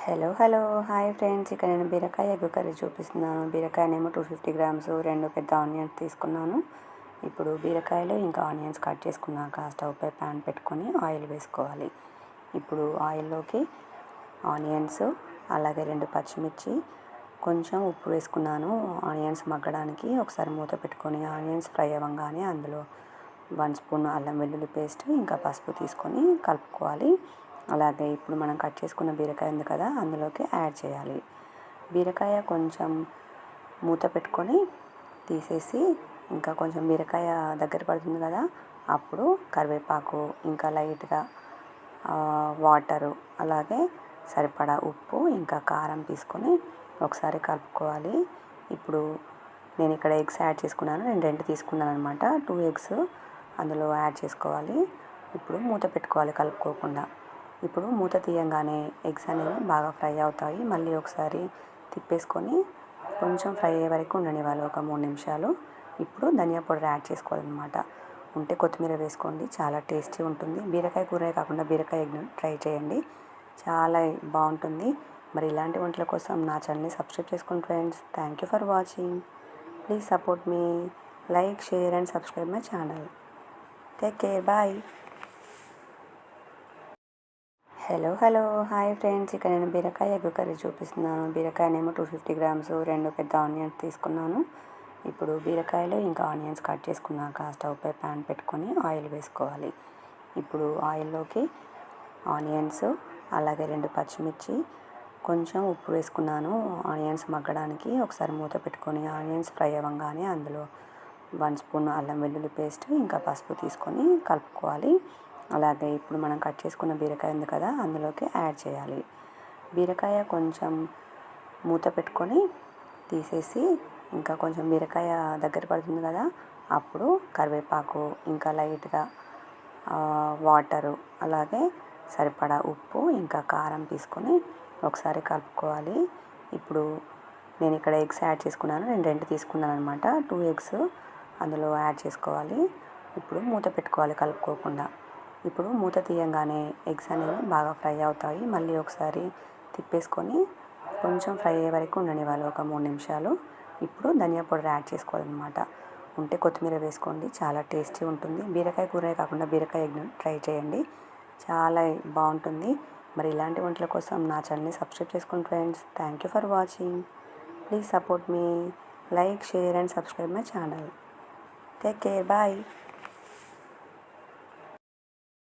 Hello hi friends, ఇక్కడ నేను బీరకాయ ఎగ్ కర్రీ చూపిస్తున్నాను. బీరకాయనేమో 250 గ్రామ్స్, 2 పెద్ద ఆనియన్స్ తీసుకున్నాను. ఇప్పుడు బీరకాయలు ఇంకా ఆనియన్స్ కట్ చేసుకున్నాక స్టవ్ పై ప్యాన్ పెట్టుకొని ఆయిల్ వేసుకోవాలి. ఇప్పుడు ఆయిల్లోకి ఆనియన్స్, అలాగే 2 పచ్చిమిర్చి, కొంచెం ఉప్పు వేసుకున్నాను ఆనియన్స్ మగ్గడానికి. ఒకసారి మూత పెట్టుకొని ఆనియన్స్ ఫ్రై అవ్వగానే అందులో 1 స్పూన్ అల్లం వెల్లుల్లి పేస్ట్, ఇంకా పసుపు తీసుకొని కలుపుకోవాలి. అలాగే ఇప్పుడు మనం కట్ చేసుకున్న బీరకాయ ఉంది కదా, అందులోకి యాడ్ చేయాలి. బీరకాయ కొంచెం మూత పెట్టుకొని తీసేసి, ఇంకా కొంచెం బీరకాయ దగ్గర పడుతుంది కదా, అప్పుడు కరివేపాకు, ఇంకా లైట్గా వాటరు, అలాగే సరిపడా ఉప్పు, ఇంకా కారం తీసుకొని ఒకసారి కలుపుకోవాలి. ఇప్పుడు నేను ఇక్కడ ఎగ్స్ యాడ్ చేసుకున్నాను. నేను 2 తీసుకున్నాను అనమాట. 2 ఎగ్స్ అందులో యాడ్ చేసుకోవాలి. ఇప్పుడు మూత పెట్టుకోవాలి కలుపుకోకుండా. ఇప్పుడు మూత తీయంగానే ఎగ్స్ అనేవి బాగా ఫ్రై అవుతాయి. మళ్ళీ ఒకసారి తిప్పేసుకొని కొంచెం ఫ్రై అయ్యే వరకు ఉండనివ్వాలి, ఒక 3 నిమిషాలు. ఇప్పుడు ధనియా పౌడర్ యాడ్ చేసుకోవాలన్నమాట. ఉంటే కొత్తిమీర వేసుకోండి, చాలా టేస్టీ ఉంటుంది. బీరకాయ కూర కాకుండా బీరకాయ ఎగ్ను ట్రై చేయండి, చాలా బాగుంటుంది. మరి ఇలాంటి వంటల కోసం నా ఛానల్ని సబ్స్క్రైబ్ చేసుకోండి friends. Thank you for watching. Please support me, like, share and subscribe my channel. Take care, bye. Hello hi friends, ఇక్కడ నేను బీరకాయ ఎగ్ కర్రీ చూపిస్తున్నాను. బీరకాయనేమో 250 గ్రామ్స్, 2 పెద్ద ఆనియన్స్ తీసుకున్నాను. ఇప్పుడు బీరకాయలు ఇంకా ఆనియన్స్ కట్ చేసుకున్నాక స్టవ్ పై ప్యాన్ పెట్టుకొని ఆయిల్ వేసుకోవాలి. ఇప్పుడు ఆయిల్లోకి ఆనియన్స్, అలాగే 2 పచ్చిమిర్చి, కొంచెం ఉప్పు వేసుకున్నాను ఆనియన్స్ మగ్గడానికి. ఒకసారి మూత పెట్టుకొని ఆనియన్స్ ఫ్రై అవ్వగానే అందులో 1 స్పూన్ అల్లం వెల్లుల్లి పేస్ట్, ఇంకా పసుపు తీసుకొని కలుపుకోవాలి. అలాగే ఇప్పుడు మనం కట్ చేసుకున్న బీరకాయ ఉంది కదా, అందులోకి యాడ్ చేయాలి. బీరకాయ కొంచెం మూత పెట్టుకొని తీసేసి, ఇంకా కొంచెం బీరకాయ దగ్గర పడుతుంది కదా, అప్పుడు కరివేపాకు, ఇంకా లైట్గా వాటరు, అలాగే సరిపడా ఉప్పు, ఇంకా కారం తీసుకొని ఒకసారి కలుపుకోవాలి. ఇప్పుడు నేను ఇక్కడ ఎగ్స్ యాడ్ చేసుకున్నాను. నేను 2 తీసుకున్నాను అనమాట. 2 ఎగ్స్ అందులో యాడ్ చేసుకోవాలి. ఇప్పుడు మూత పెట్టుకోవాలి కలుపుకోకుండా. ఇప్పుడు మూత తీయంగానే ఎగ్స్ అనేవి బాగా ఫ్రై అవుతాయి. మళ్ళీ ఒకసారి తిప్పేసుకొని కొంచెం ఫ్రై అయ్యే వరకు ఉండనివ్వాలి, ఒక 3 నిమిషాలు. ఇప్పుడు ధనియా పౌడర్ యాడ్ చేసుకోవాలన్నమాట. ఉంటే కొత్తిమీర వేసుకోండి, చాలా టేస్టీ ఉంటుంది. బీరకాయ కూర కాకుండా బీరకాయ ఎగ్ను ట్రై చేయండి, చాలా బాగుంటుంది. మరి ఇలాంటి వంటల కోసం నా ఛానల్ని సబ్స్క్రైబ్ చేసుకోండి friends. Thank you for watching. Please support me, like, share and subscribe my channel. Take care, bye.